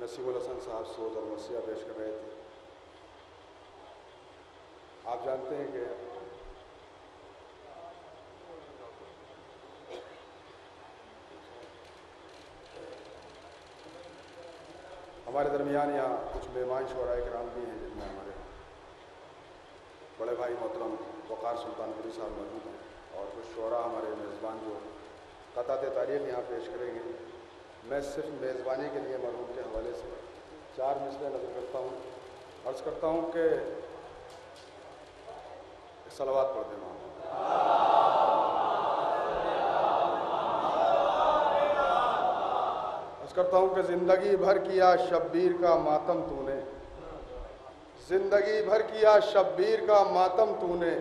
نصیب الحسن صاحب سوز اور وصیہ پیش کر رہے تھے۔ آپ جانتے ہیں کہ ہمارے درمیان یہاں کچھ مہمان شعراء کرام بھی ہیں، جن میں ہمارے بڑے بھائی محترم وقار سلطان پوری صاحب موجود ہیں، اور کچھ شعراء ہمارے میزبان جو قطعات تعریف یہاں پیش کریں گے۔ میں صرف میزبانی کے لیے مرحوم کے حوالے سے 4 مصرعے نظر کرتا ہوں، عرض کرتا ہوں کہ صلوات پڑھ دیں وہاں۔ عرض کرتا ہوں کہ زندگی بھر کیا شبیر کا ماتم تو نے، زندگی بھر کیا شبیر کا ماتم تو نے،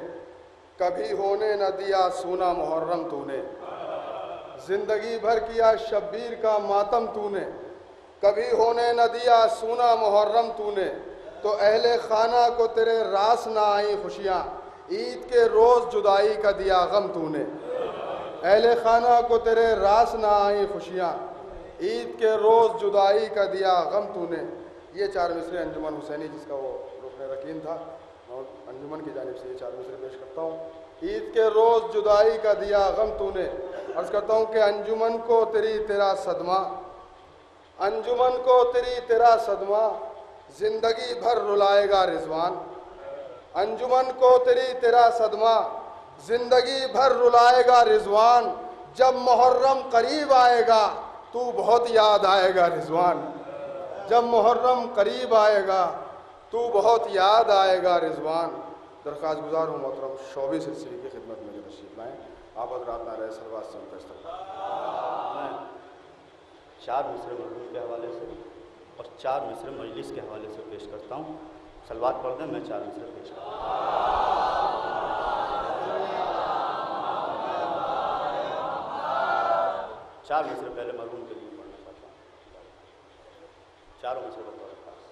کبھی ہونے نہ دیا سونا محرم تو نے۔ زندگی بھر کیا شبیر کا ماتم تو نے، کبھی ہونے نہ دیا سونا محرم تو نے، تو اہل خانہ کو تیرے راس نہ آئیں خوشیاں، عید کے روز جدائی کا دیا غم تو نے۔ اہل خانہ کو تیرے راس نہ آئیں خوشیاں، عید کے روز جدائی کا دیا غم تو نے۔ یہ 4 مصرعے انجمن حسینی، جس کا وہ رکن رکین تھا، اور انجمن کی جانب سے یہ 4 مصرعے پیش کرتا ہوں۔ عید کے روز جدائی کا دیا غم تو نے، عرض کرتا ہوں کہ انجمن کو تیرا صدمہ، انجمن کو تیرا صدمہ، زندگی بھر رلائے گا رضوان۔ انجمن کو تیرا صدمہ، زندگی بھر رلائے گا رضوان، جب محرم قریب آئے گا تو بہت یاد آئے گا رضوان۔ جب محرم قریب آئے گا تو بہت یاد آئے گا رضوان۔ درخواست گزار ہوں محترم شعبی سلسلے کی خدمت میں تشریف لائیں، آپ حضرات نعرہ صلوات سے ان کا استقبال۔ 4 مصرعے مرحوم کے حوالے سے اور 4 مصرعے مجلس کے حوالے سے پیش کرتا ہوں۔ صلوات پڑھ دیں، میں 4 مصرعے پیش کرتا ہوں۔ 4 مصرعے پہلے مرحوم کے لیے پڑھنا چاہتا ہوں۔ 4 مصرعے بطور خاص۔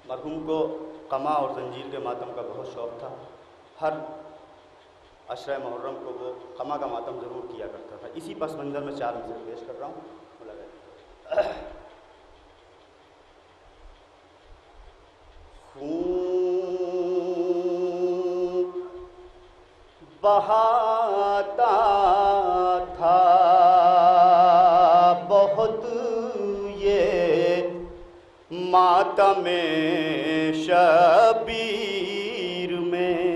مرحوم کو قما اور زنجیر کے ماتم کا بہت شوق تھا۔ ہر عشرہ محرم کو وہ قما کا ماتم ضرور کیا کرتا تھا۔ اسی پس منظر میں 4 مصرعے پیش کر رہا ہوں۔ خون بہاتا تھا بہت یہ ماتم شبیر میں،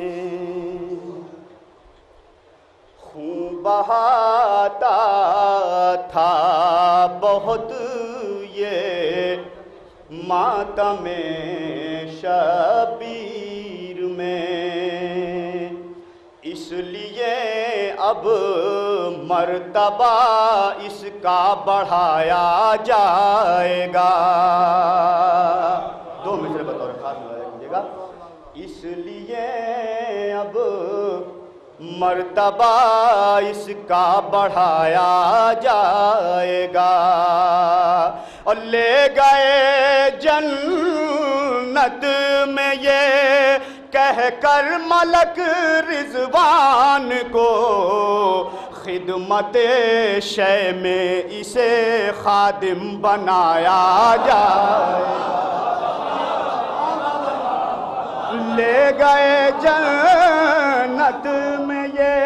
خون بہاتا تھا بہت یہ ماتم شبیر میں، اس لیے اب مرتبہ اس کا بڑھایا جائے گا۔ 2 مصرعے بطور خاص ملاحظہ کیجیے گا۔ اس لیے اب مرتبہ اس کا بڑھایا جائے گا، اور لے گئے جنت میں یہ کہہ کر ملک رضوان کو، خدمت شے میں اسے خادم بنایا جائے گا۔ لے گئے جنت میں یہ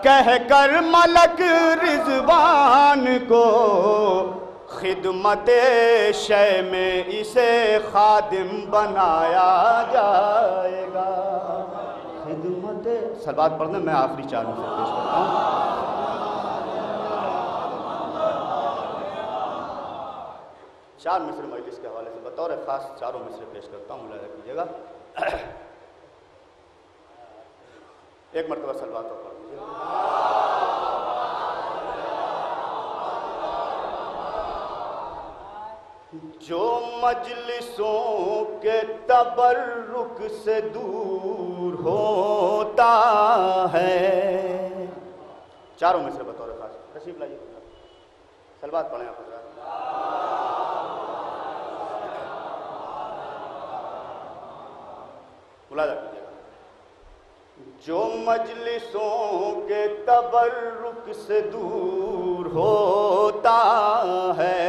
کہہ کر ملک رضوان کو، خدمت شے میں اسے خادم بنایا جائے گا۔ خدمت صلوات پڑھنا، میں آخری 4 مصرعے پیش کرتا ہوں۔ 4 مصرعے مجلس کے حوالے سے بطور خاص 4 مصرعے پیش کرتا ہوں، ملاحظہ کیجیے گا۔ ایک مرتبہ صلوات پڑھ لیجیے۔ جو مجلسوں کے تبرک سے دور ہوتا ہے، 4 مصرعے بطور خاص تشریف لائیے، صلوات پڑھیں آپ حضرات۔ ملاحظہ کیجیے گا۔ جو مجلسوں کے تبرک سے دور ہوتا ہے،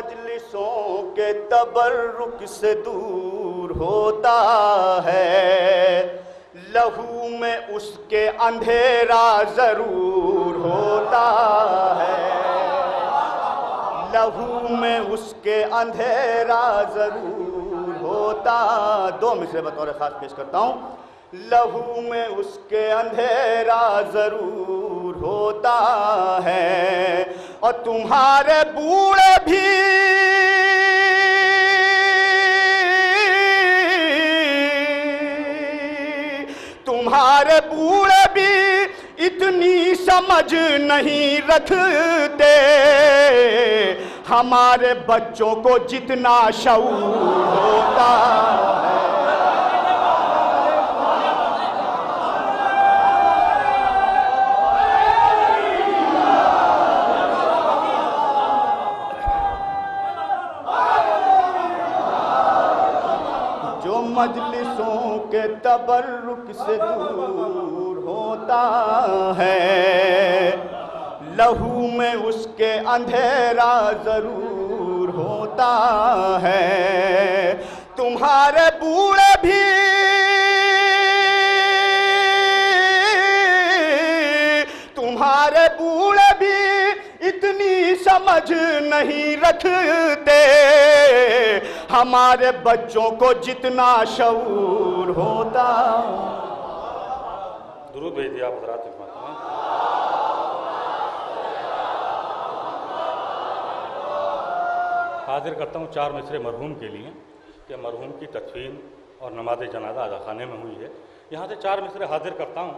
مجلسوں کے تبرک سے دور ہوتا ہے، لہو میں اس کے اندھیرا ضرور ہوتا ہے، لہو میں اس کے اندھیرا ضرور ہوتا۔ دو مصرے بطور خاص پیش کرتا ہوں۔ لہو میں اس کے اندھیرا ضرور ہوتا ہے، اور تمہارے بوڑھے بھی تمہارے بوڑھے بھی اتنی سمجھ نہیں رکھتے، ہمارے بچوں کو جتنا شعور ہوتا ہے۔ جو مجلسوں کے تبرک سے دور ہوتا ہے، لہو میں اس کے اندھیرا ضرور ہوتا ہے، تمہارے بوڑھے بھی تمہارے بوڑھے بھی اتنی سمجھ نہیں رکھتے، ہمارے بچوں کو جتنا شعور ہوتا۔ درود بھیج دیا آپ حضرات خدمت میں۔ حاضر کرتا ہوں 4 مصرے مرحوم کے لیے کہ مرحوم کی تدفین اور نماز جنازہ اذا خانے میں ہوئی ہے۔ یہاں سے 4 مصرے حاضر کرتا ہوں۔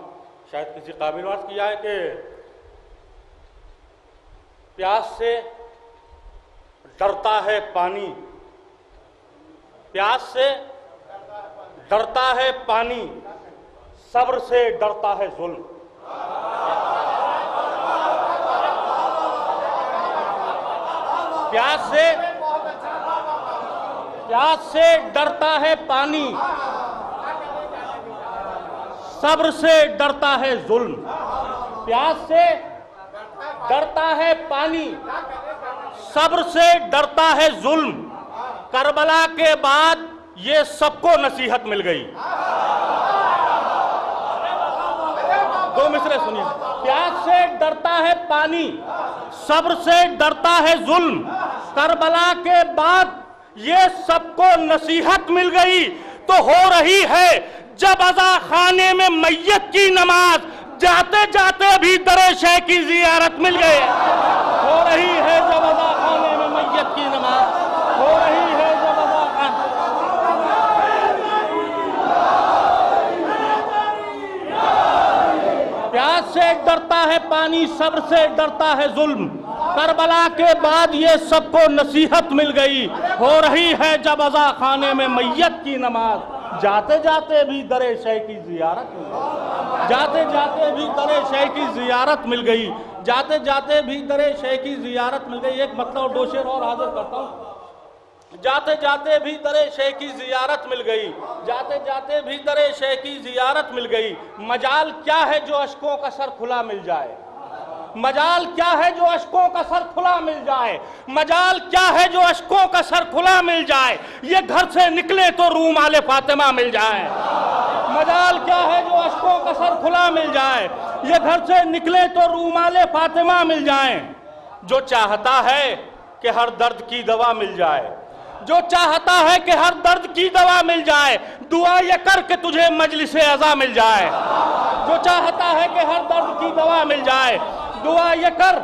شاید کسی قابل نے عرض کیا ہے کہ پیاس سے ڈرتا ہے پانی، پیاس سے ڈرتا ہے پانی، صبر سے ڈرتا ہے ظلم۔ پیاس سے ڈرتا ہے پانی، صبر سے ڈرتا ہے ظلم۔ پیاس سے ڈرتا ہے پانی، صبر سے ڈرتا ہے ظلم۔ کربلا کے بعد یہ سب کو نصیحت مل گئی۔ دو مصرے سنیے۔ پیاس سے ڈرتا ہے پانی، صبر سے ڈرتا ہے ظلم۔ کربلا کے بعد یہ سب کو نصیحت مل گئی تو ہو رہی ہے جب عزا خانے میں میت کی نماز، جاتے جاتے بھی در شیخ کی زیارت مل گئے۔ ہو رہی ہے جب عزا خانے میں میت کی نماز، ہو رہی ہے جب عزا خانے۔ پیاس سے ڈرتا ہے پانی، صبر سے ڈرتا ہے ظلم۔ کربلا کے بعد یہ سب کو نصیحت مل گئی، ہو رہی ہے جب عزا خانے میں میت کی نماز، جاتے جاتے بھی در شیخ کی زیارت مل گئی، جاتے جاتے بھی در شیخ کی زیارت مل گئی، جاتے جاتے بھی در شیخ کی زیارت مل گئی۔ ایک مطلب اور 2 شعر اور حاضر کرتا ہوں۔ جاتے جاتے بھی در شیخ کی زیارت مل گئی، جاتے جاتے بھی در شیخ کی زیارت مل گئی۔ مجال کیا ہے جو اشکوں کا سر کھلا مل جائے، مجال کیا ہے جو اشکوں کا سر کھلا مل جائے، مجال کیا ہے جو اشکوں کا سر کھلا مل جائے، یہ گھر سے نکلے تو رومال فاطمہ مل جائے۔ مجال کیا ہے جو اشکوں کا سر کھلا مل جائے، یہ گھر سے نکلے تو رومال فاطمہ مل جائیں۔ جو چاہتا ہے کہ ہر درد کی دوا مل جائے، جو چاہتا ہے کہ ہر درد کی دوا مل جائے، دعا یہ کر کہ تجھے مجلس عزا مل جائے۔ جو چاہتا ہے کہ ہر درد کی دوا مل جائے، دعا یہ کر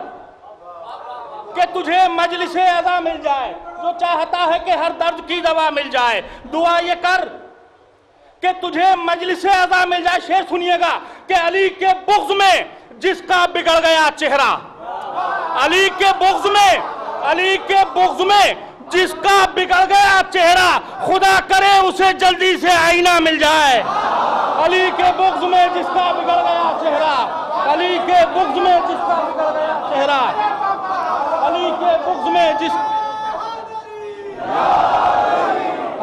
کہ تجھے مجلس عزا مل جائے۔ جو چاہتا ہے کہ ہر درد کی دوا مل جائے، دعا یہ کر کہ تجھے مجلس عزا مل جائے۔ شعر سنیے گا کہ علی کے بغض میں جس کا بگڑ گیا چہرہ، علی کے بغض میں، علی کے بغض میں جس کا بگڑ گیا چہرہ، خدا کرے اسے جلدی سے آئینہ مل جائے۔ علی کے بغض میں جس کا بگڑ گیا چہرہ، علی کے بغض میں جس کا بگڑ گیا چہرہ، علی کے بغض میں جس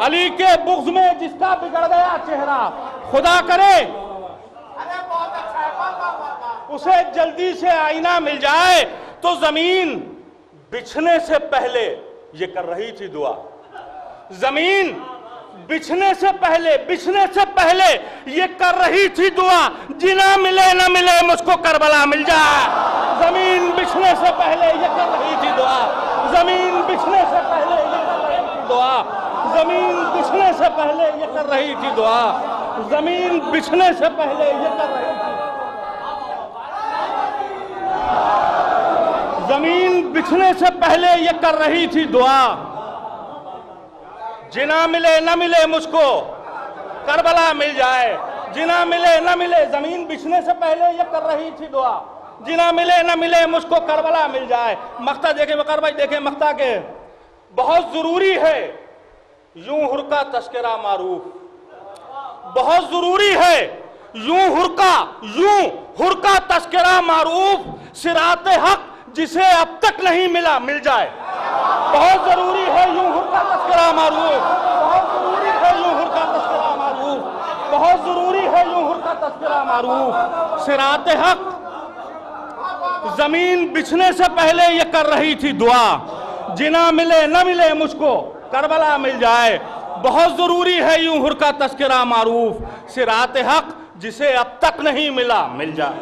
علی کے بغض میں جس کا بگڑ گیا چہرہ، خدا کرے اسے جلدی سے آئینہ مل جائے۔ تو زمین بچھنے سے پہلے یہ کر رہی تھی دعا. زمین بچھنے سے پہلے یہ کر رہی تھی دعا, جنا ملے نہ ملے مجھ کو کربلا مل جائے. زمین بچھنے سے پہلے یہ کر رہی تھی دعا, زمین بچھنے سے پہلے یہ کر رہی تھی دعا, زمین بچھنے سے پہلے یہ کر رہی تھی دعا, زمین بچھنے سے پہلے یہ کر رہی تھی, زمین بچھنے سے پہلے یہ کر رہی تھی دعا. جنا ملے نہ ملے مجھ کو کربلا مل جائے, جنا ملے نہ ملے, زمین بچھنے سے پہلے یہ کر رہی تھی دعا, جنا ملے نہ ملے مجھ کو کربلا مل جائے. مقطع دیکھیں وقار بھائی, دیکھیں مقطع کے, بہت ضروری ہے یوں ہر کا تذکرہ معروف, بہت ضروری ہے یوں ہر کا تذکرہ معروف, صراط حق جسے اب تک نہیں ملا مل جائے. بہت ضروری ہے یوں ہر کا تذکرہ معروف, بہت ضروری ہے یوں ہر کا تذکرہ معروف, بہت ضروری ہے یوں ہر کا تذکرہ معروف. صراط حق زمین بچھنے سے پہلے یہ کر رہی تھی دعا, جنا ملے نہ ملے مجھ کو کربلا مل جائے. بہت ضروری ہے یوں ہر کا تذکرہ معروف, صراط حق جسے اب تک نہیں ملا مل جائے.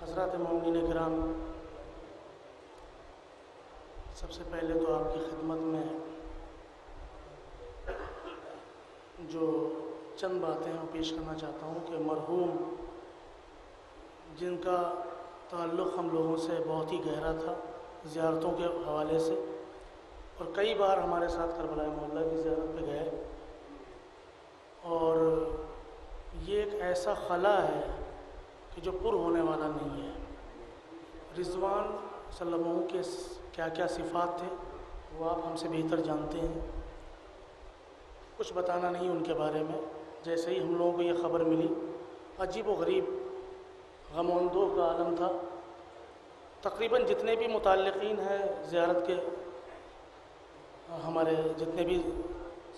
حضرات مومنین کرام, سب سے پہلے تو آپ کی خدمت میں جو چند باتیں ہیں پیش کرنا چاہتا ہوں کہ مرحوم جن کا تعلق ہم لوگوں سے بہت ہی گہرا تھا زیارتوں کے حوالے سے, اور کئی بار ہمارے ساتھ کربلا معلیٰ کی زیارت پہ گئے, اور یہ ایک ایسا خلا ہے کہ جو پر ہونے والا نہیں ہے. رضوان صلی اللہ علیہ وسلم کے کیا کیا صفات تھے وہ آپ ہم سے بہتر جانتے ہیں, کچھ بتانا نہیں ان کے بارے میں. جیسے ہی ہم لوگوں کو یہ خبر ملی, عجیب و غریب غم و اندوہ کا عالم تھا. تقریباً جتنے بھی متعلقین ہیں زیارت کے, ہمارے جتنے بھی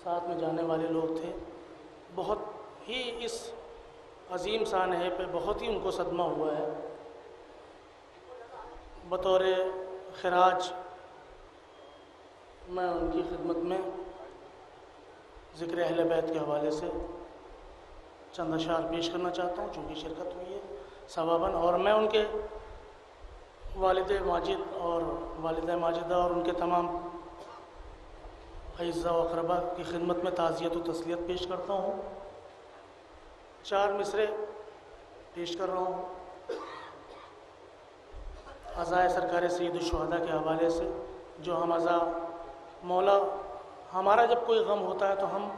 ساتھ میں جانے والے لوگ تھے, بہت ہی اس عظیم سانحے پہ بہت ہی ان کو صدمہ ہوا ہے. بطور خراج میں ان کی خدمت میں ذکر اہل بیت کے حوالے سے چند اشعار پیش کرنا چاہتا ہوں, چونکہ شرکت ہوئی ہے ثواباً, اور میں ان کے والد ماجد اور والدہ ماجدہ اور ان کے تمام اعزاء و اقربا کی خدمت میں تعزیت و تسلیت پیش کرتا ہوں. 4 مصرے پیش کر رہا ہوں عزائے سرکار سید الشہداء کے حوالے سے, جو ہم عزا مولا, ہمارا جب کوئی غم ہوتا ہے تو ہم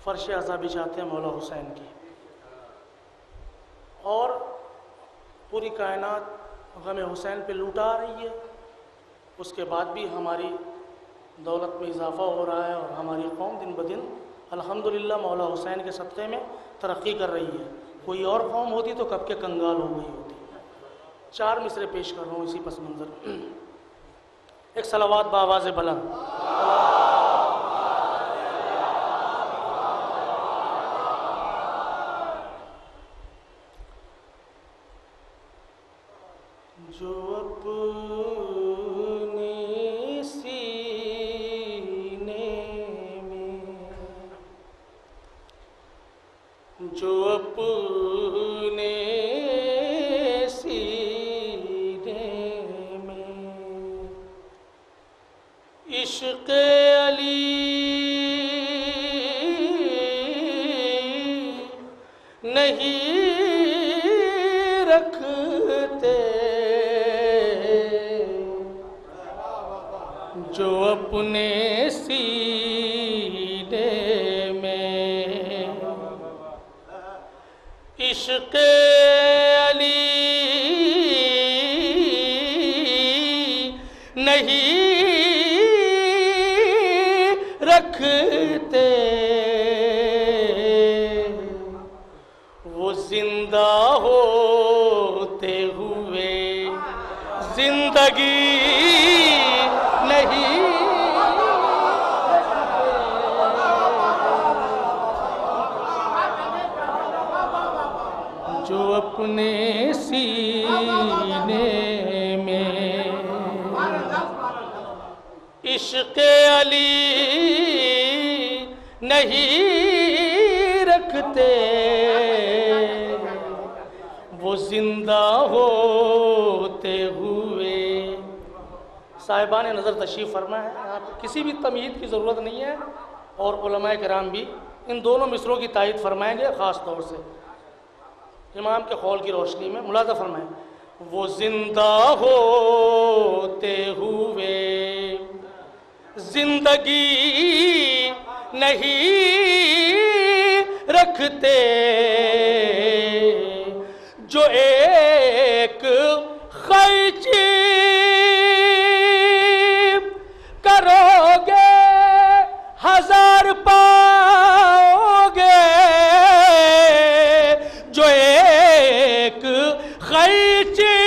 فرش عزا بچھاتے ہیں مولا حسین کی, اور پوری کائنات غم حسین پہ لوٹا رہی ہے. اس کے بعد بھی ہماری دولت میں اضافہ ہو رہا ہے, اور ہماری قوم دن بدن الحمدللہ مولا حسین کے صدقے میں ترقی کر رہی ہے. کوئی اور قوم ہوتی تو کب کے کنگال ہو گئی ہوتی. 4 مصرے پیش کر رہا ہوں اسی پس منظر. ایک صلوات بآواز بلند. جو اپنے سینے میں, جو اپنے سینے میں عشق علی نہیں رکھتے, جو اپنے سینے میں عشق علی نہیں رکھتے, وہ زندہ ہوتے ہوئے زندگی نہیں جو اپنے سینے میں عشق علی نہیں رکھتے وہ زندہ ہوتے ہوئے. صاحبان نظر تشریف فرما ہے. آپ کسی بھی تمہید کی ضرورت نہیں ہے اور علماء کرام بھی ان دونوں مصروں کی تائید فرمائیں گے خاص طور سے امام کے قول کی روشنی میں. ملاحظہ فرمائیں. وہ زندہ ہوتے ہوئے زندگی نہیں رکھتے جو ایک خیچی کرو گے ہزار پاؤ گے جو ایک خیچی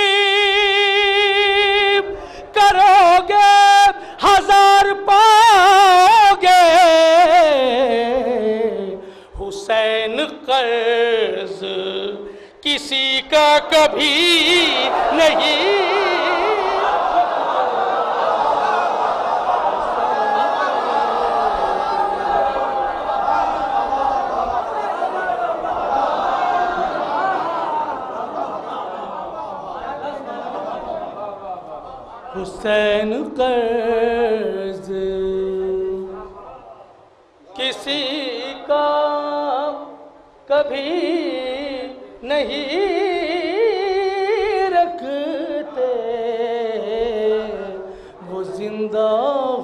کرو گے ہزار پاؤ گے حسین قرض کسی کا کبھی نہیں حسین قرض کسی کا کبھی نہیں رکھتے وہ زندہ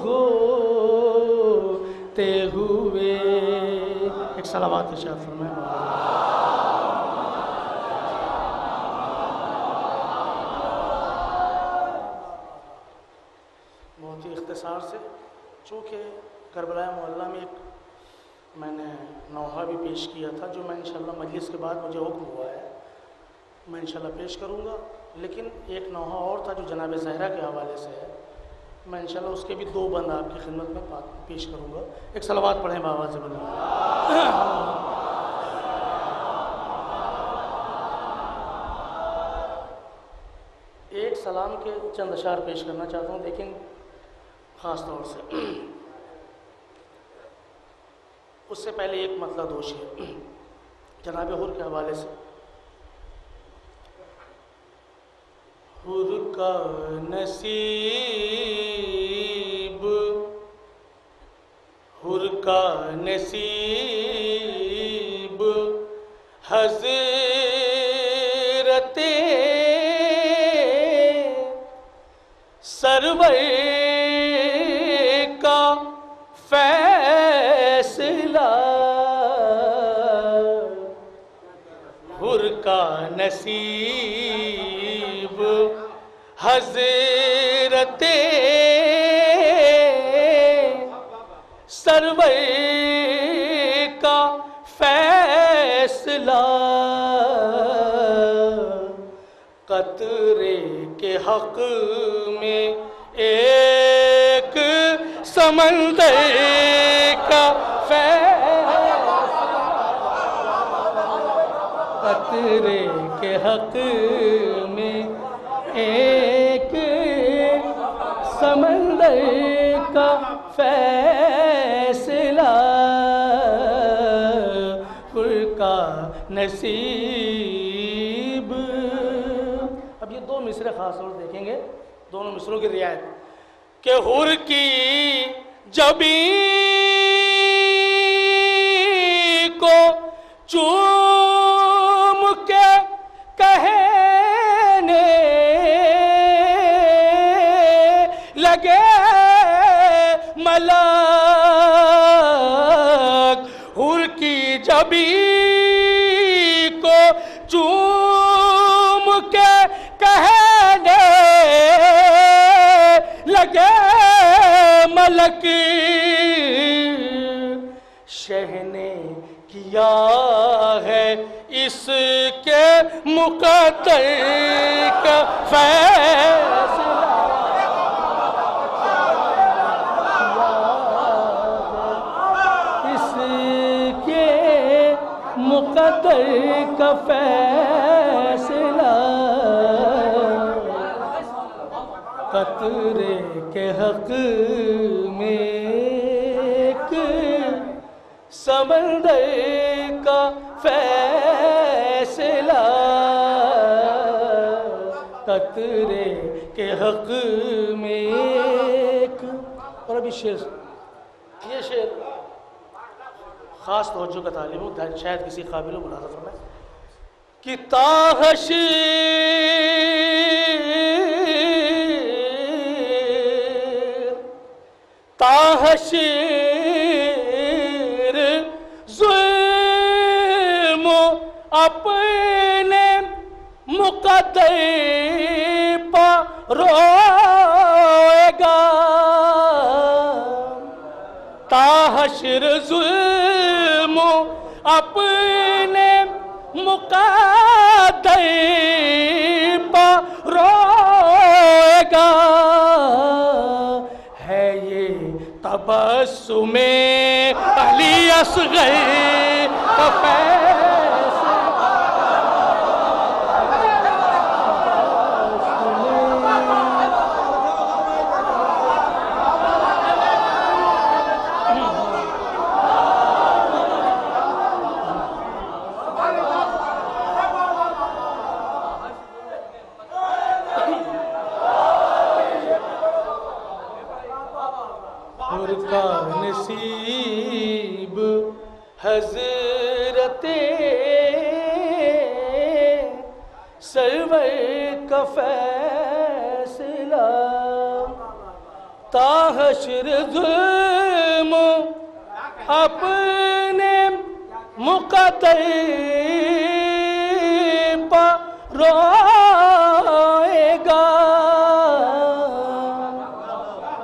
ہوتے ہوئے. ایک صلوات ارشاد فرمائیں. بہت ہی اختصار سے چونکہ کربلا معلیٰ میں ایک میں نے نوحہ بھی پیش کیا تھا جو میں انشاءاللہ مجلس کے بعد مجھے حکم ہوا ہے میں انشاءاللہ پیش کروں گا. لیکن ایک نوحہ اور تھا جو جناب زہرا کے حوالے سے ہے. میں انشاءاللہ اس کے بھی 2 بند آپ کی خدمت میں پیش کروں گا. ایک صلوات پڑھیں بآواز بلند. ایک سلام کے چند اشعار پیش کرنا چاہتا ہوں لیکن خاص طور سے اس سے پہلے ایک مطلع دوش ہے جناب حر کے حوالے سے. حر کا نصیب حر کا نصیب حضرت سرور کا فیصلہ حر کا نصیب حضرت سرور کا فیصلہ قطرے کے حق میں ایک سمندر کا فیصلہ قطرے کے حق میں ایک سمندر کا فیصلہ حر کا نصیب. اب یہ 2 مصرے خاص طور دیکھیں گے دونوں مصروں کی رعایت کہ حر کی جبیں کو چوم کے کہنے لگے ملک حر کی جبیں کو چوم کے کہنے لگے ملک شہ نے کیا ہے اس کے مقدر کا فیصلہ اس کے مقدر کا فیصلہ قطرے کے حق میں ایک سمندر کا فیصلہ، قطرے کے حق میں ایک. اور ابھی شعر، یہ شعر خاص توجہ کا طالب ہوں، شاید کسی قابل و ملاحظہ فرمائے کہ تاحشر ظلم اپنے مقدر پر روئے گا، تاحشر ظلم اپنے مقدر پر روئے گا، ہے یہ تبسم علی اصغر کا نصیب حضرت سرور کا فیصلہ، تاحشر ظلم اپنے مقدر پر روئے گا،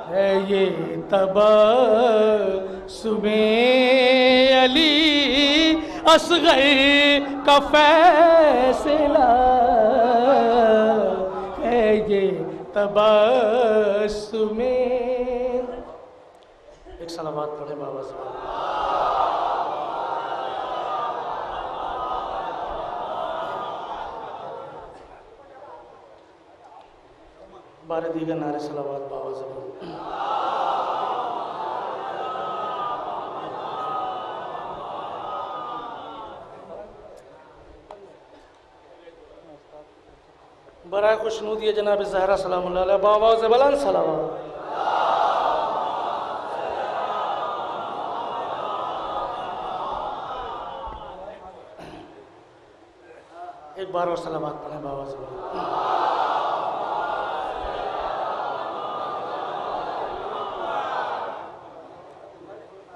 ہے یہ تبسم علی اصغر کا فیصلہ، ہے یہ تبسم. ایک صلوات پڑھے بابا سے. بارے دیگر نعرے صلوات بابا سے. برائے خوشنودی جناب زہرا سلام اللہ علیہ بابا سے بلند صلوات. ایک بار اور صلوات پڑھیں بابا سے.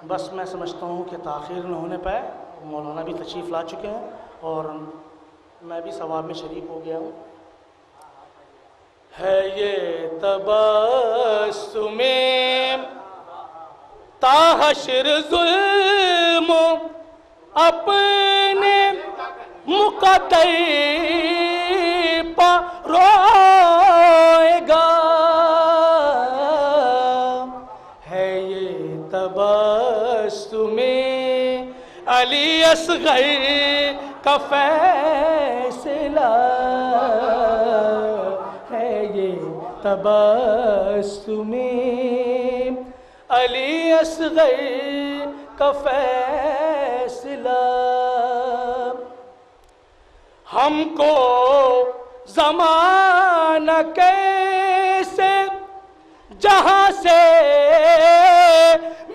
بس میں سمجھتا ہوں کہ تاخیر نہ ہونے پائے، مولانا بھی تشریف لا چکے ہیں اور میں بھی ثواب میں شریک ہو گیا ہوں. ہے یہ تبسم تاحشر ظلم اپنے مقدر پر روئے گا، ہے یہ تبسم علی اصغر کا فیصلہ، ہے یہ تبسم علی اصغر کا فیصلہ. ہم کو زمانہ کیسے جہاں سے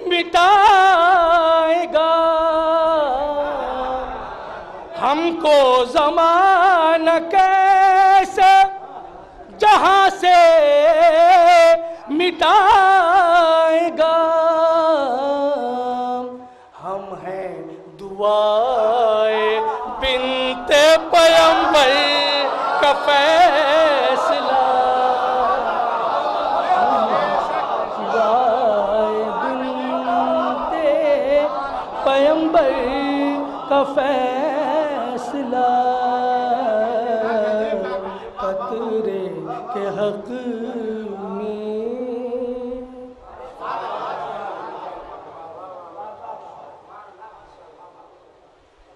مٹائے گا، ہم کو زمانہ کیسے جہاں سے مٹائے گا، ہم ہیں دعائے بنت پیمبر کا فیصلہ، دعائے بنت پیمبر کا فیصلہ، قطرے کے حق میں.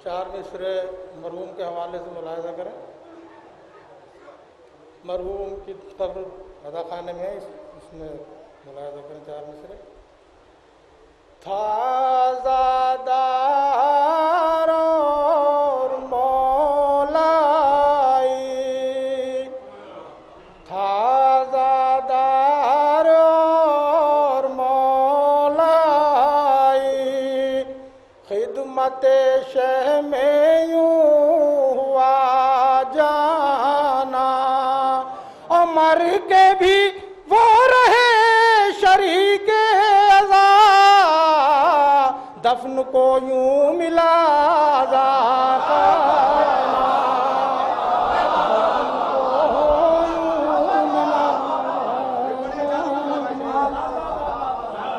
چار مصرے مرحوم کے حوالے سے ملاحظہ کریں. مرحوم کی قبر رضا خانے میں ہے، اس میں ملاحظہ کریں 4 مصرے. تھا زادار اور مولائی، تھا زادار اور مولائی، خدمت شہ میں یوں ہوا جانا، عمر کے بھی وہ رہے شریک عزا، دفن کو یوں ملا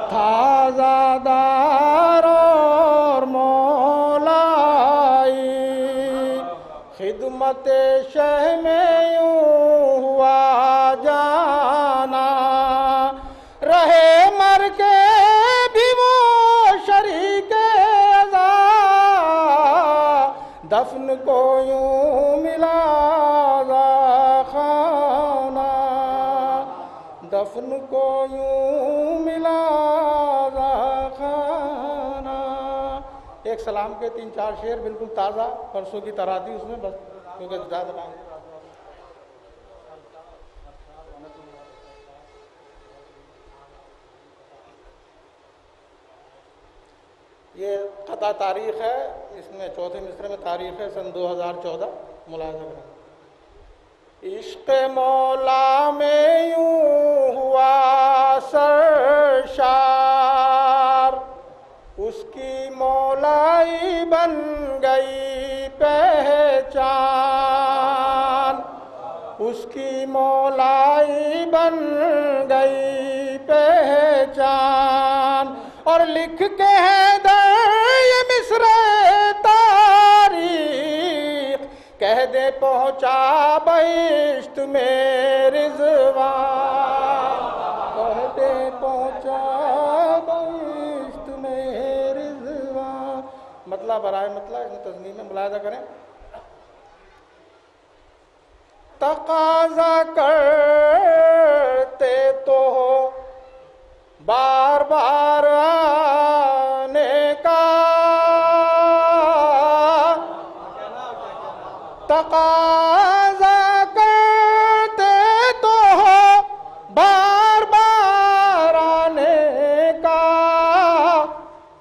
تھا زادار اور مولائی، خدمت شہ میں یوں ہوا جانا، رہے مر کے بھی وہ شریک عزا، دفن کو یوں ملا خانہ، دفن کو یوں ملا خانہ. ایک سلام کے 3-4 شعر بالکل تازہ پرسوں کی طرح تھی اس میں، بس کیونکہ زیادہ ٹائم. یہ قطع تاریخ ہے، اس میں 4 مصرے میں تاریخ ہے سن 2014، ملاحظہ کریں. عشق مولا میں یوں ہوا سرشار، اس کی مولائی بن گئی پہچان، اس کی مولائی بن گئی پہچان، اور لکھ کے ہے یہ مصرع تاریخ، کہہ دے پہنچا بہشت میں رضوان، کہہ دے پہنچا بہشت میں رضوان. مطلب برائے مطلب اس میں تضمین میں ملاحظہ کریں. تقاضا کرتے تو ہو بار بار آنے کا، تقاضا کرتے تو ہو بار بار آنے کا،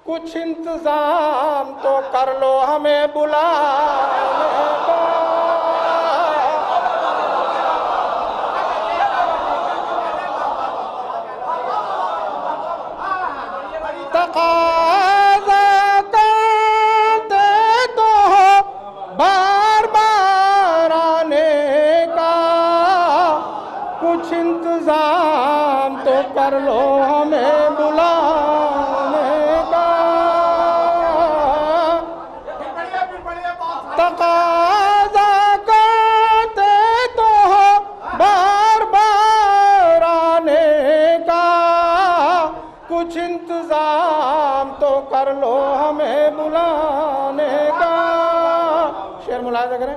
کچھ انتظام تو کر لو ہمیں بلانے کا. تقاضا کرتے تو ہو بار بار آنے کا، کچھ انتظام تو کر لو ہمیں بلانے کا. تقاضا کرتے تو ہو بار بار آنے کا، کچھ انتظام تو کر لو ہمیں بلانے کا. شعر ملاحظہ کریں.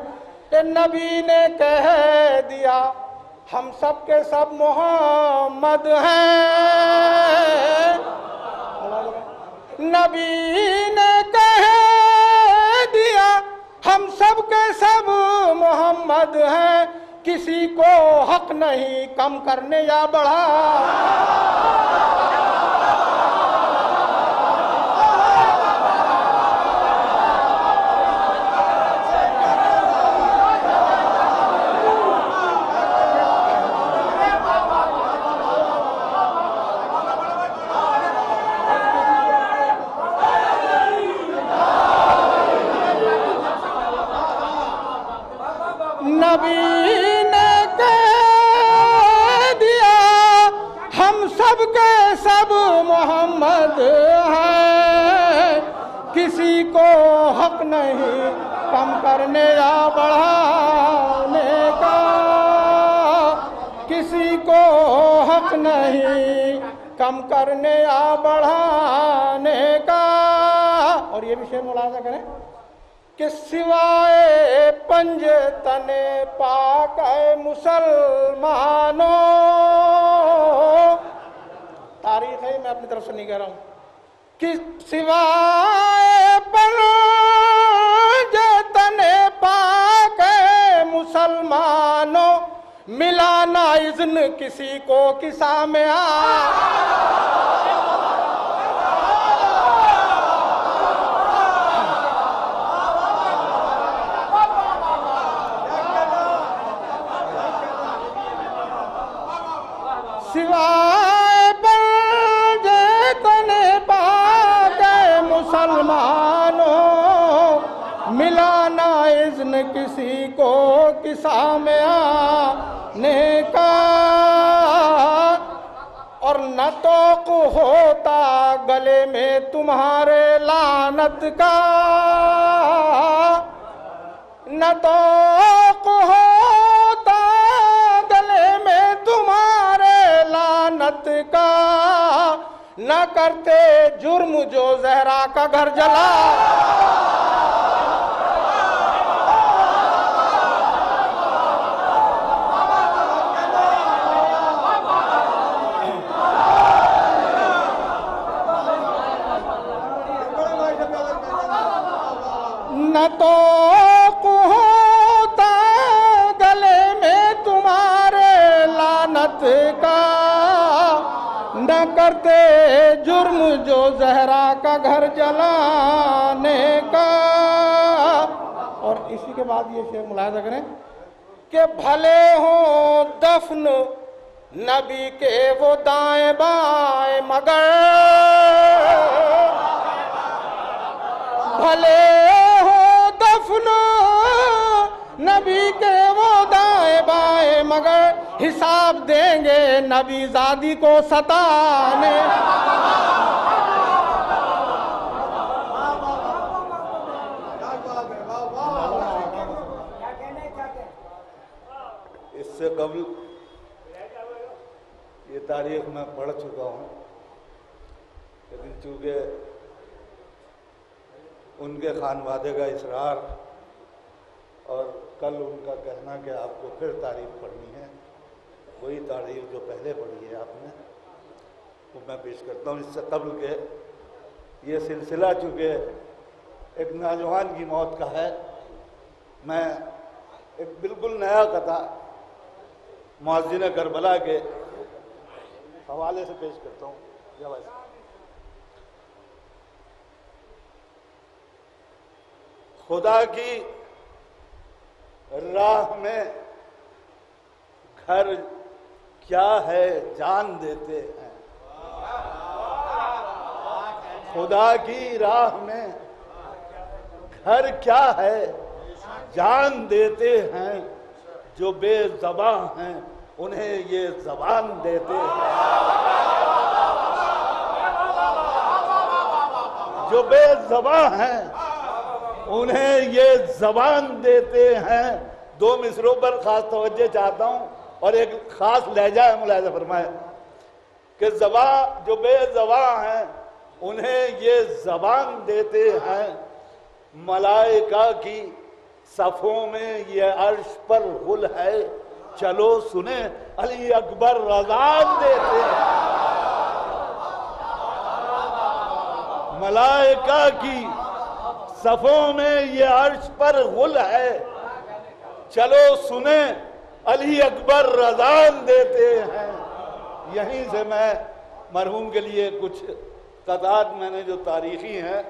کہ نبی نے کہہ دیا ہم سب کے سب محمد ہیں، نبی نے کہہ دیا ہم سب کے سب محمد ہیں، کسی کو حق نہیں کم کرنے یا بڑھا. نبی نے کہہ دیا ہم سب کے سب محمد ہیں، کسی کو حق نہیں کم کرنے یا بڑھانے کا، کسی کو حق نہیں کم کرنے یا بڑھانے کا. اور یہ بھی شعر ملاحظہ کریں کہ سوائے پنج تنے پاک ہے مسلمانوں، تاریخ ہے، میں اپنی طرف سے نہیں کہہ رہا ہوں، کہ سوائے پنج تنے پاک ہے مسلمانوں، ملا نہ اذن کسی کو کسا میں سوائے پنج تنے پاک ہے مسلمانوں، ملا نہ اذن کسی کو کسا میں آنے کا، اور نہ توق ہوتا گلے میں تمہارے لعنت کا، نہ توق ہوتا گلے میں تمہارے لعنت کا، نہ کرتے جرم جو زہرا کا گھر جلا، نہ توق ہوتا گلے میں تمہارے لعنت کا، نہ کرتے جرم جو زہرا کا گھر جلانے کا۔ اور اسی کے بعد یہ شعر ملاحظہ کریں کہ بھلے ہوں دفن نبی کے وہ دائیں بائیں مگر، بھلے ہو دفن نبی کے وہ دائیں بائیں مگر، حساب دیں گے نبی زادی کو ستانے۔ اس سے قبل یہ تاریخ میں پڑھ چکا ہوں، لیکن چونکہ ان کے خانوادے کا اصرار اور کل ان کا کہنا کہ آپ کو پھر تاریخ پڑھنی ہے، وہی تاریخ جو پہلے پڑھی ہے آپ نے وہ میں پیش کرتا ہوں۔ اس سے قبل کہ یہ سلسلہ چونکہ ایک نوجوان کی موت کا ہے، میں ایک بالکل نیا قطعہ مؤذن کربلا کے حوالے سے پیش کرتا ہوں۔ خدا کی راہ میں گھر کیا ہے جان دیتے ہیں، خدا کی راہ میں گھر کیا ہے جان دیتے ہیں، جو بے زباں ہیں انہیں یہ زبان دیتے ہیں، جو بے زباں ہیں انہیں یہ زبان دیتے ہیں۔ دو مصروں پر خاص توجہ چاہتا ہوں اور ایک خاص لہجہ ہے، ملاحظہ فرمائے کہ زبان جو بے زباں ہیں انہیں یہ زبان دیتے ہیں، ملائکہ کی صفوں میں یہ عرش پر غل ہے، چلو سنیں علی اکبر رضان دیتے ہیں، ملائکہ کی صفوں میں یہ عرش پر غل ہے، چلو سنیں علی اکبر رضان دیتے ہیں۔ یہیں سے میں مرحوم کے لیے کچھ قطعات میں نے جو تاریخی ہیں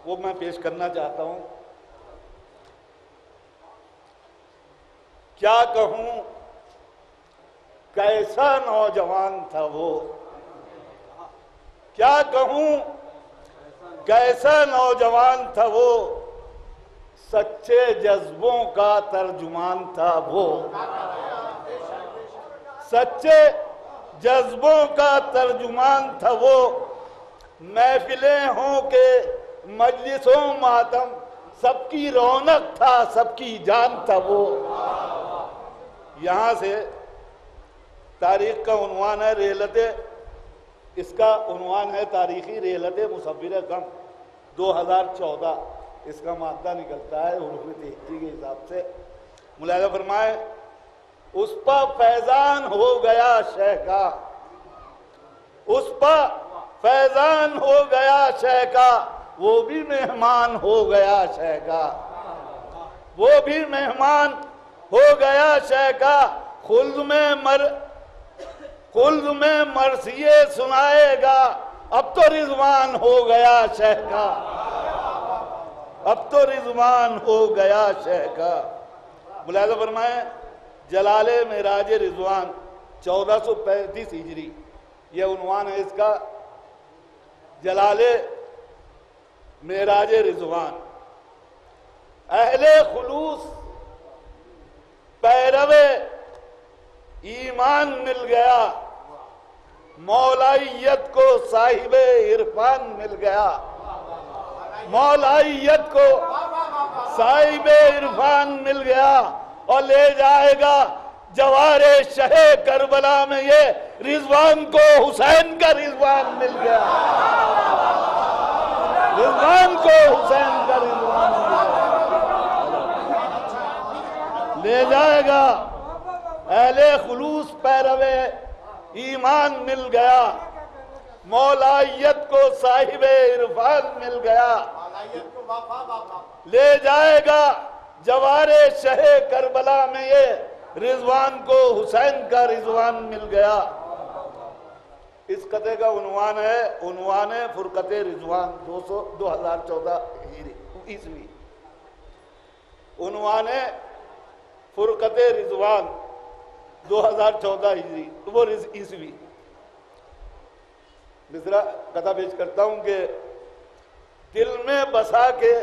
وہ میں پیش کرنا چاہتا ہوں۔ کیا کہوں کیسا نوجوان تھا وہ، کیا کہوں کیسا نوجوان تھا وہ، سچے جذبوں کا ترجمان تھا وہ، سچے جذبوں کا ترجمان تھا وہ، محفلیں ہوں کہ مجلسوں ماتم سب کی رونق تھا، سب کی جان تھا وہ۔ یہاں سے تاریخ کا عنوان ہے رحلت، اس کا عنوان ہے تاریخی رحلت مصور غم 2014، اس کا مادہ نکلتا ہے حروف تہجی کے حساب سے. ملاحظہ فرمائے اس پا فیضان ہو گیا شہ کا، اس پا فیضان ہو گیا شہ کا، وہ بھی مہمان ہو گیا شہ کا، وہ بھی مہمان ہو گیا شہ کا. خلد میں مرثیے سنائے گا، اب تو رضوان ہو گیا شہ کا، اب تو رضوان ہو گیا شہ کا. ملاحظہ فرمائیں جلال معراج رضوان 1435 ہجری یہ عنوان ہے اس کا، جلال معراج رضوان. اہل خلوص پیرو ایمان مل گیا، مولائیت کو صاحب عرفان مل گیا، مولائیت کو صاحب عرفان مل گیا، اور لے جائے گا جوار شہ کربلا میں یہ رضوان کو حسین کا رضوان مل گیا، رضوان کو حسین کا رضوان مل گیا. لے جائے گا اہل خلوص پیروے ایمان مل گیا، مولائیت کو صاحب عرفان مل گیا. لے جائے گا جوار شہ کربلا میں یہ رضوان کو حسین کا رضوان مل گیا. اس قطعے کا عنوان ہے عنوان فرقت رضوان 2014 عیسوی. عنوان فرقت رضوان 2014 ہجری وہ عیسوی. دوسرا قطعہ پیش کرتا ہوں کہ دل میں بسا کے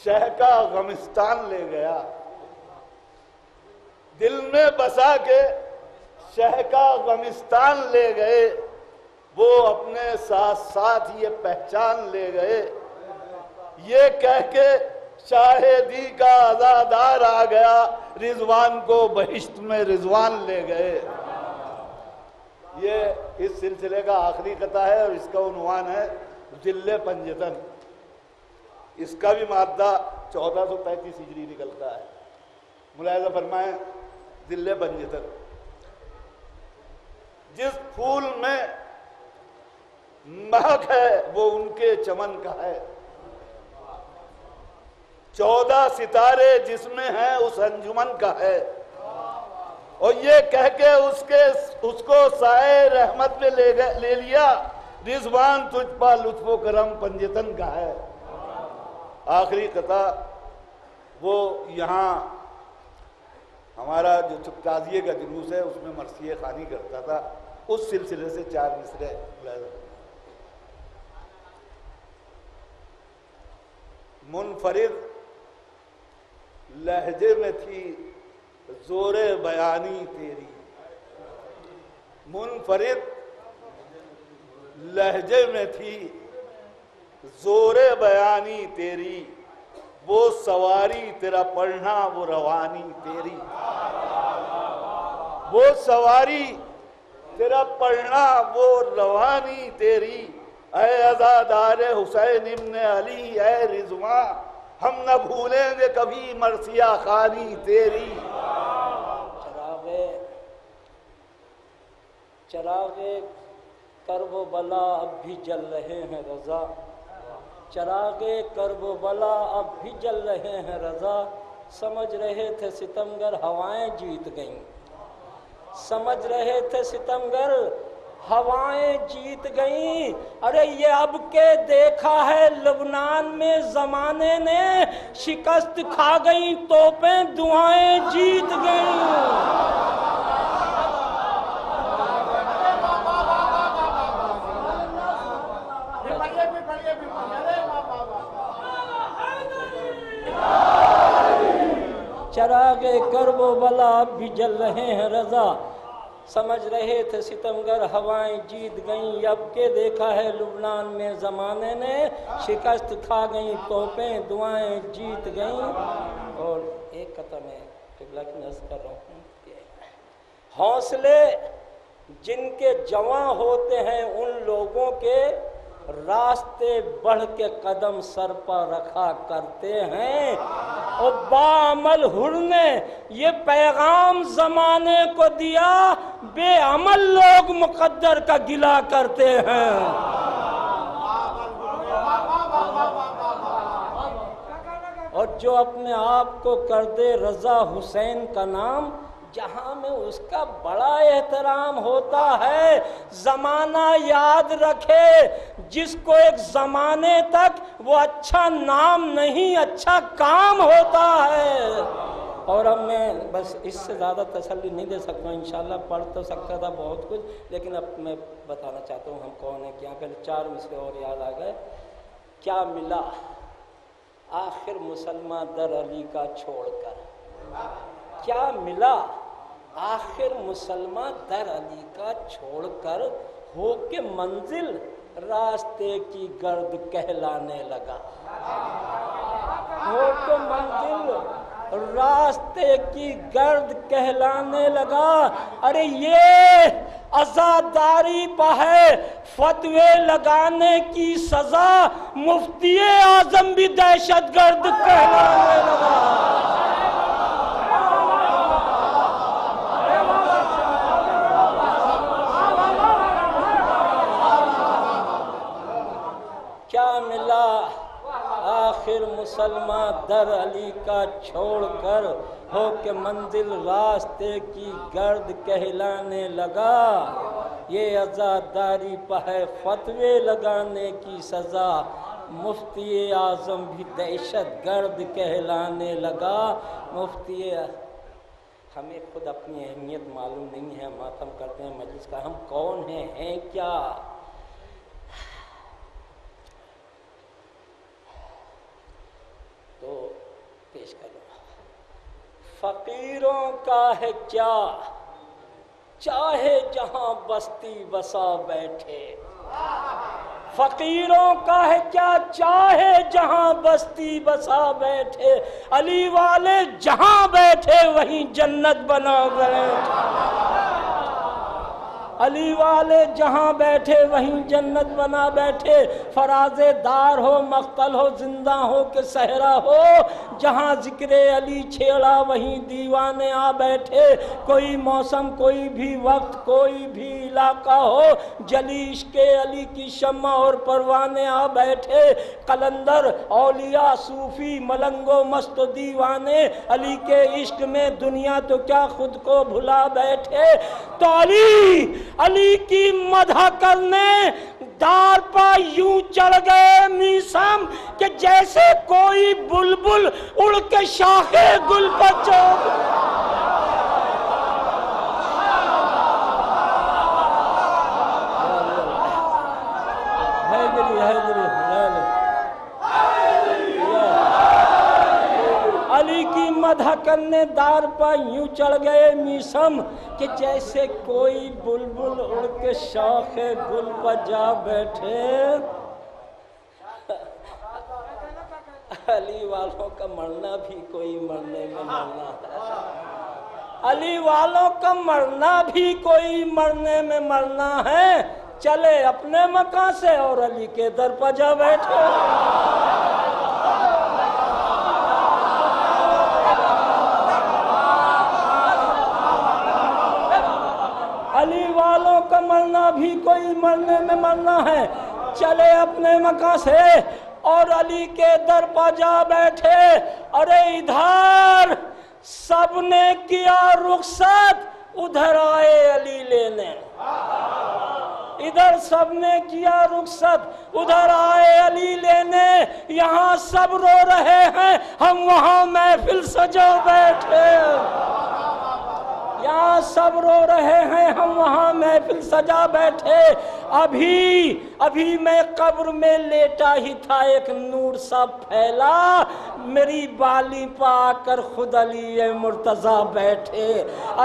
شہ کا غمستان لے گیا، دل میں بسا کے شہ کا غمستان لے گئے، وہ اپنے ساتھ ساتھ یہ پہچان لے گئے، یہ کہہ کے شاہدی کا عزادار آ گیا، رضوان کو بہشت میں رضوان لے گئے. یہ اس سلسلے کا آخری قطعہ ہے اور اس کا عنوان ہے ذل پنجتن. اس کا بھی مادہ 1435 ہجری نکلتا ہے. ملاحظہ فرمائیں ذل پنجتن جس پھول میں مہک ہے وہ ان کے چمن کا ہے، 14 ستارے جس میں ہیں اس انجمن کا ہے، اور یہ کہہ کے اس کو سائے رحمت میں لے لیا، رضوان تجھ پا لطف و کرم پنجتن کا ہے. آخری قطعہ وہ یہاں ہمارا جو تعزیے کا جلوس ہے اس میں مرثیہ خوانی کرتا تھا، اس سلسلے سے 4 مصرے. منفرد لہجے میں تھی زور بیانی تیری، منفرد لہجے میں تھی زور بیانی تیری، وہ سواری تیرا پڑھنا وہ روانی تیری، وہ سواری تیرا پڑھنا وہ روانی تیری. اے عزادار حسین ابن علی اے رضوان، ہم نہ بھولیں گے کبھی مرثیہ خوانی تیری. چراغ کرب و بلا اب بھی جل رہے ہیں رضا، چراغ کرب و بلا اب بھی جل رہے ہیں رضا. سمجھ رہے تھے ستمگر ہوائیں جیت گئیں، سمجھ رہے تھے ستمگر ہوائیں جیت گئیں. ارے یہ اب کے دیکھا ہے لبنان میں زمانے نے، شکست کھا گئیں توپیں دعائیں جیت گئیں. چراغ کرب و بلا اب بھی جل رہے ہیں رضا، سمجھ رہے تھے ستمگر ہوائیں جیت گئیں. اب کے دیکھا ہے لبنان میں زمانے نے، شکست کھا گئیں توپیں دعائیں جیت گئیں. اور ایک قطعہ میں قبلہ کی نظر کر رہا ہوں، حوصلے جن کے جواں ہوتے ہیں ان لوگوں کے راستے بڑھ کے قدم سر پر رکھا کرتے ہیں۔ اور باعمل حر نے یہ پیغام زمانے کو دیا، بے عمل لوگ مقدر کا گلہ کرتے ہیں۔ اور جو اپنے آپ کو کر دے رضا حسین کا نام، جہاں میں اس کا بڑا احترام ہوتا ہے، زمانہ یاد رکھے جس کو ایک زمانے تک وہ اچھا نام نہیں اچھا کام ہوتا ہے۔ اور اب میں بس اس سے زیادہ تسلی نہیں دے سکتا ہوں، انشاءاللہ پڑھ تو سکتا تھا بہت کچھ، لیکن اب میں بتانا چاہتا ہوں ہم کون ہیں کیا۔ پہلے 4 مصرے اور یاد آ گئے۔ کیا ملا آخر مسلمان در علی کا چھوڑ کر، کیا ملا آخر مسلمان در علی کا چھوڑ کر، ہو کے منزل راستے کی گرد کہلانے لگا، ہو کے منزل راستے کی گرد کہلانے لگا۔ ارے یہ عزاداری پہ ہے، فتوے لگانے کی سزا، مفتی اعظم بھی دہشت گرد کہلانے لگا۔ کیا ملا آخر مسلمان در علی کا چھوڑ کر، ہو کے منزل راستے کی گرد کہلانے لگا۔ یہ عزاداری پہ ہے، فتوے لگانے کی سزا، مفتی اعظم بھی دہشت گرد کہلانے لگا۔ مفتی ہمیں خود اپنی اہمیت معلوم نہیں ہے، ماتم کرتے ہیں مجلس کا، ہم کون ہیں کیا؟ تو پیش کروں، فقیروں کا ہے کیا چاہے جہاں بستی بسا بیٹھے، فقیروں کا ہے کیا چاہے جہاں بستی بسا بیٹھے، علی والے جہاں بیٹھے وہیں جنت بنا بیٹھے، علی والے جہاں بیٹھے وہیں جنت بنا بیٹھے۔ فراز دار ہو مقتل ہو زندہ ہو کہ صحرا ہو، جہاں ذکر علی چھیڑا وہیں دیوانے آ بیٹھے۔ کوئی موسم کوئی بھی وقت کوئی بھی علاقہ ہو، جلی عشق علی کی شمع اور پروانے آ بیٹھے۔ قلندر اولیاء صوفی ملنگ و مست و دیوانے، علی کے عشق میں دنیا تو کیا خود کو بھلا بیٹھے۔ تو علی کی مدح کرنے دار پا یوں چڑھ گئے میسم کہ جیسے کوئی بلبل اڑ کے شاخے گل پر چڑھ۔ علی کی مدح کرنے دار پر یوں چڑھ گئے میسم کہ جیسے کوئی بلبل اڑ کے شاخ گل پر جا بیٹھے۔ علی والوں کا مرنا بھی کوئی مرنے میں مرنا ہے، علی والوں کا مرنا بھی کوئی مرنے میں مرنا ہے۔ چلے اپنے مکان سے اور علی کے در پر جا بیٹھے۔ علی والوں کا مرنا بھی کوئی مرنے میں مرنا ہے، چلے اپنے مکان سے اور علی کے در پا جا بیٹھے۔ ارے ادھر سب نے کیا رخصت، ادھر آئے علی لینے، ادھر سب نے کیا رخصت ادھر آئے علی لینے۔ یہاں سب رو رہے ہیں ہم وہاں محفل سجا بیٹھے، یہاں سب رو رہے ہیں ہم وہاں محفل سجا بیٹھے۔ ابھی میں قبر میں لیٹا ہی تھا، ایک نور سا پھیلا، میری بالی پا آ کر خود علی مرتضیٰ بیٹھے۔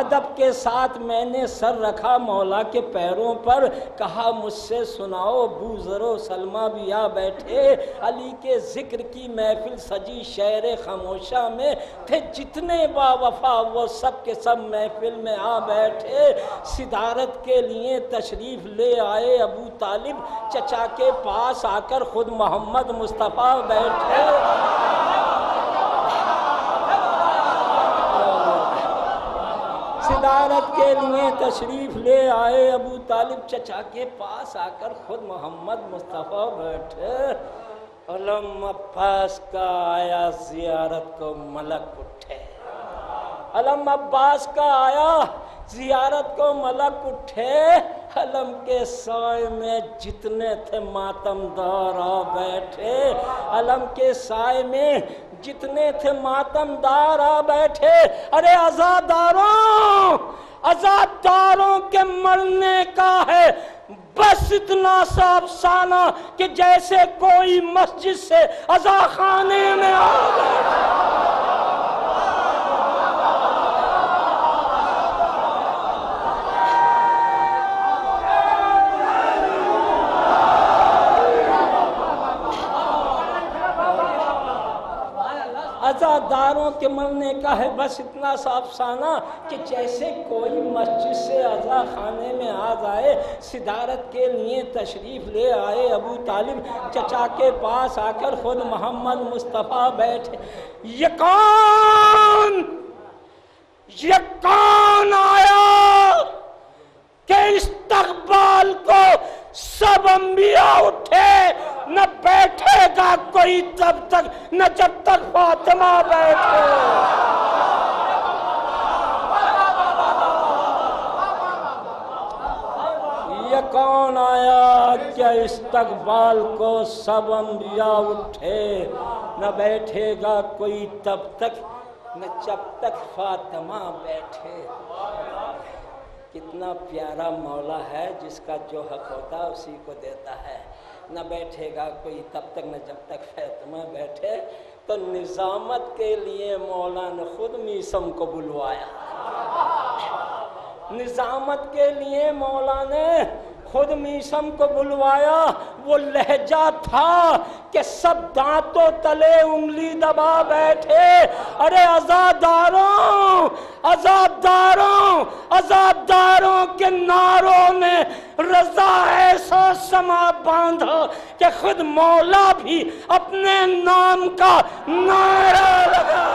ادب کے ساتھ میں نے سر رکھا مولا کے پیروں پر، کہا مجھ سے سناؤ بوذر و سلمہ بھی آ بیٹھے۔ علی کے ذکر کی محفل سجی شہر خاموشہ میں، تھے جتنے با وفا وہ سب کے سب محفل میں آ بیٹھے۔ صدارت کے لیے تشریف لے آئے ابو طالب، چچا کے پاس آ کر خود محمد مصطفیٰ بیٹھے. صدارت کے لیے تشریف لے آئے ابو طالب چچا کے پاس آ کر خود محمد مصطفیٰ بیٹھے. علم عباس کا آیا زیارت کو ملک اٹھے. علم عباس کا آیا زیارت کو ملک اٹھے. علم کے سائے میں جتنے تھے ماتمدار آ بیٹھے. علم کے سائے میں جتنے تھے ماتمدار آ بیٹھے. ارے عزاداروں، عزاداروں کے مرنے کا ہے بس اتنا سا افسانہ کہ جیسے کوئی مسجد سے عزا خانے میں آ بیٹھے. عزاداروں کے مرنے کا ہے بس اتنا سا افسانہ کہ جیسے کوئی مسجد سے عزا خانے میں آ جائے. صدارت کے لیے تشریف لے آئے ابو طالب چچا کے پاس آ کر خود محمد مصطفیٰ بیٹھے. یہ کون آیا کہ استقبال کو سب انبیاء اٹھے، نہ بیٹھے گا کوئی تب تک نہ جب تک فاطمہ بیٹھے. یہ کون آیا کہ استقبال کو سب انبیاء اٹھے، نہ بیٹھے گا کوئی تب تک نہ جب تک فاطمہ بیٹھے. کتنا پیارا مولا ہے جس کا جو حق ہوتا ہے اسی کو دیتا ہے. نہ بیٹھے گا کوئی تب تک نہ جب تک فاطمہ بیٹھے. تو نظامت کے لیے مولا نے خود میسم کو بلوایا. نظامت کے لیے مولا نے خود میسم کو بلوایا. وہ لہجہ تھا کہ سب دانتوں تلے انگلی دبا بیٹھے. ارے عزاداروں، عزاداروں، عزاداروں کے نعروں نے رضا ایسا سما باندھا کہ خود مولا بھی اپنے نام کا نعرہ لگا.